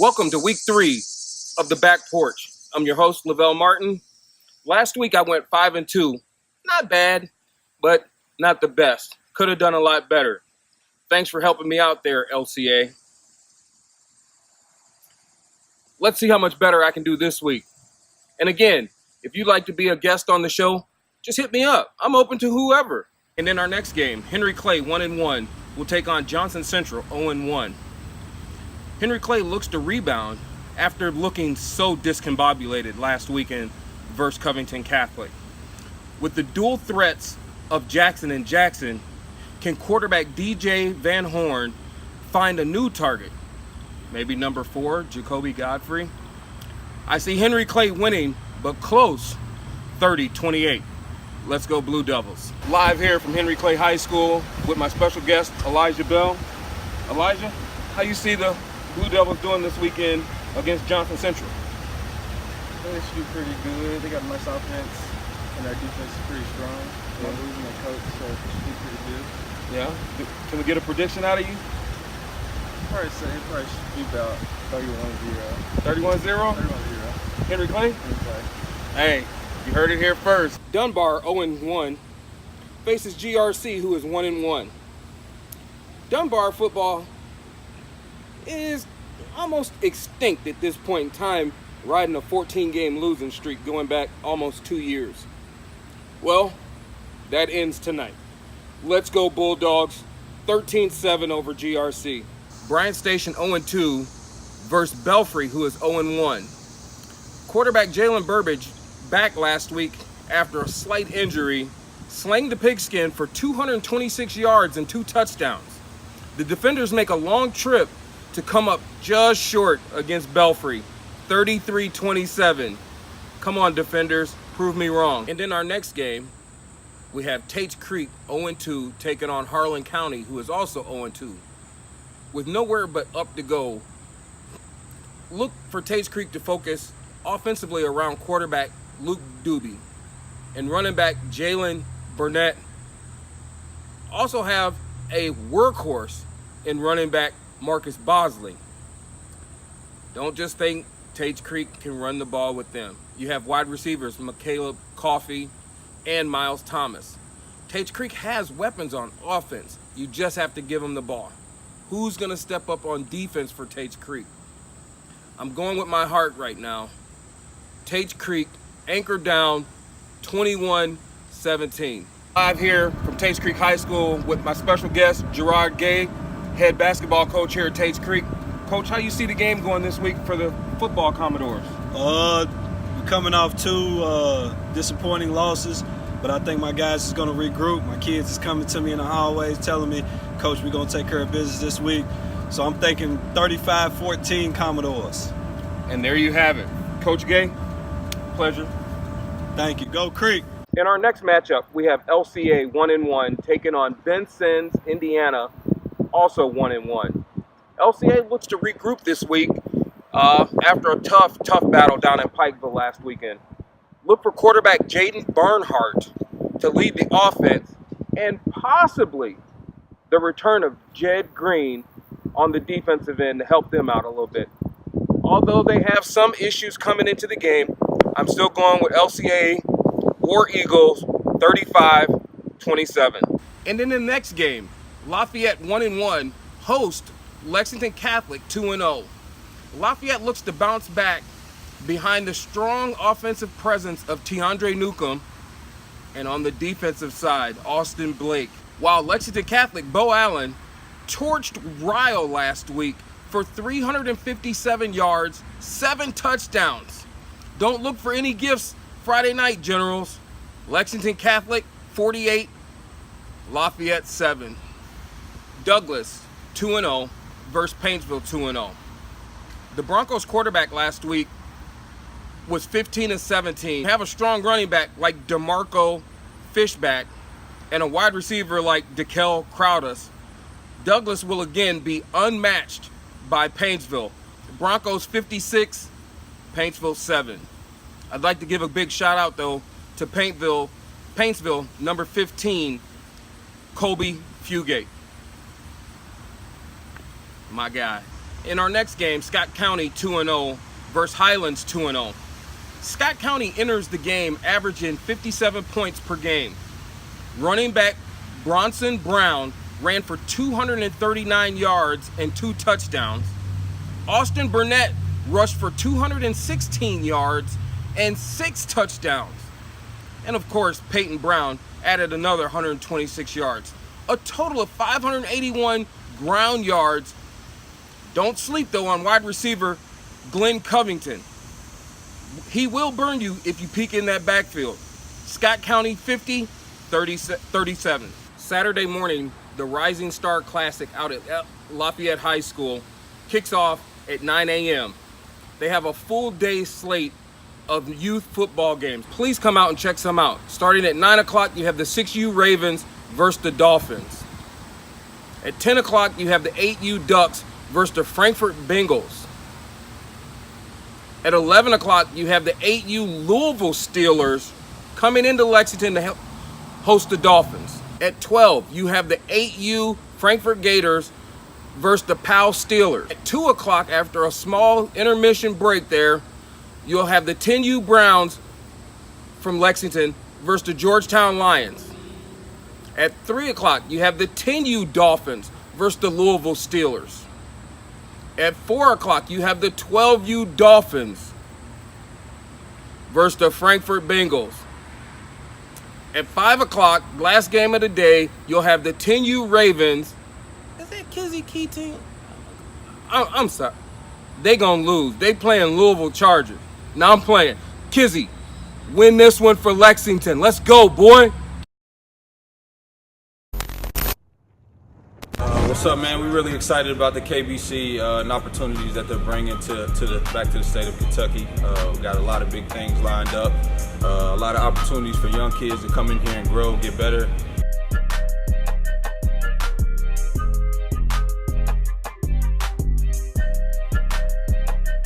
Welcome to week 3 of the Back Porch. I'm your host, Lavelle Martin. Last week I went 5-2. Not bad, but not the best. Could have done a lot better. Thanks for helping me out there, LCA. Let's see how much better I can do this week. And again, if you'd like to be a guest on the show, just hit me up. I'm open to whoever. And in our next game, Henry Clay 1-1 will take on Johnson Central 0-1. Henry Clay looks to rebound after looking so discombobulated last weekend versus Covington Catholic. With the dual threats of Jackson and Jackson, can quarterback DJ Van Horn find a new target? Maybe number 4, Jacoby Godfrey? I see Henry Clay winning, but close, 30-28. Let's go Blue Devils. Live here from Henry Clay High School with my special guest, Elijah Bell. Elijah, how you see the Blue Devils doing this weekend against Johnson Central? They should do pretty good. They got a nice offense, and our defense is pretty strong. They're losing their coach, so it should be pretty good. Yeah. Can we get a prediction out of you? Probably should be about 31-0. 31-0? 31-0. Henry Clay? Hey, you heard it here first. Dunbar 0-1 faces GRC, who is 1-1. Dunbar football is almost extinct at this point in time, riding a 14-game losing streak going back almost 2 years. Well, that ends tonight. Let's go Bulldogs, 13-7 over GRC. Bryant Station 0-2 versus Belfry, who is 0-1. Quarterback Jalen Burbage, back last week after a slight injury, slanged the pigskin for 226 yards and 2 touchdowns. The defenders make a long trip to come up just short against Belfry, 33-27. Come on, defenders, prove me wrong. And in our next game, we have Tates Creek 0-2 taking on Harlan County, who is also 0-2. With nowhere but up to go, look for Tates Creek to focus offensively around quarterback Luke Doobie and running back Jalen Burnett. Also have a workhorse in running back Marcus Bosley. Don't just think Tates Creek can run the ball with them. You have wide receivers McCaleb Coffey and Miles Thomas. Tates Creek has weapons on offense. You just have to give them the ball. Who's going to step up on defense for Tates Creek? I'm going with my heart right now. Tates Creek anchored down 21-17. Live here from Tates Creek High School with my special guest, Gerard Gay, head basketball coach here at Tates Creek. Coach, how you see the game going this week for the football Commodores? We're coming off 2 disappointing losses, but I think my guys is going to regroup. My kids is coming to me in the hallways telling me, Coach, we're going to take care of business this week. So I'm thinking 35-14 Commodores. And there you have it. Coach Gay, pleasure. Thank you. Go Creek. In our next matchup, we have LCA 1-1 taking on Vincennes, Indiana, also 1-1. LCA looks to regroup this week after a tough battle down in Pikeville last weekend. Look for quarterback Jaden Barnhart to lead the offense and possibly the return of Jed Green on the defensive end to help them out a little bit. Although they have some issues coming into the game, I'm still going with LCA War Eagles 35-27. And in the next game, Lafayette 1-1 host Lexington Catholic 2-0. Lafayette looks to bounce back behind the strong offensive presence of Tiandre Newcomb and on the defensive side, Austin Blake. While Lexington Catholic, Bo Allen, torched Ryle last week for 357 yards, 7 touchdowns. Don't look for any gifts Friday night, Generals. Lexington Catholic 48, Lafayette 7. Douglas 2-0 versus Paintsville 2-0. The Broncos quarterback last week was 15-17. Have a strong running back like DeMarco Fishback and a wide receiver like DeKel Crowdus. Douglas will again be unmatched by Paintsville. Broncos 56, Paintsville 7. I'd like to give a big shout out though to Paintsville number 15, Kobe Fugate. My guy. In our next game, Scott County 2-0 versus Highlands 2-0. Scott County enters the game averaging 57 points per game. Running back Bronson Brown ran for 239 yards and 2 touchdowns. Austin Burnett rushed for 216 yards and 6 touchdowns. And of course, Peyton Brown added another 126 yards. A total of 581 ground yards. Don't sleep though on wide receiver Glenn Covington. He will burn you if you peek in that backfield. Scott County 50, 37. Saturday morning, the Rising Star Classic out at Lafayette High School kicks off at 9 a.m. They have a full day slate of youth football games. Please come out and check some out. Starting at 9 o'clock, you have the 6U Ravens versus the Dolphins. At 10 o'clock, you have the 8U Ducks versus the Frankfurt Bengals. At 11 o'clock, you have the 8U Louisville Steelers coming into Lexington to host the Dolphins. At 12, you have the 8U Frankfurt Gators versus the Powell Steelers. At 2 o'clock, after a small intermission break there, you'll have the 10U Browns from Lexington versus the Georgetown Lions. At 3 o'clock, you have the 10U Dolphins versus the Louisville Steelers. At 4 o'clock, you have the 12U Dolphins versus the Frankfurt Bengals. At 5 o'clock, last game of the day, you'll have the 10U Ravens. Is that Kizzy Keating? I'm sorry. They gonna lose. They playing Louisville Chargers. Now I'm playing. Kizzy, win this one for Lexington. Let's go, boy. What's up, man? We're really excited about the KBC and opportunities that they're bringing back to the state of Kentucky. We got a lot of big things lined up, a lot of opportunities for young kids to come in here and grow, get better,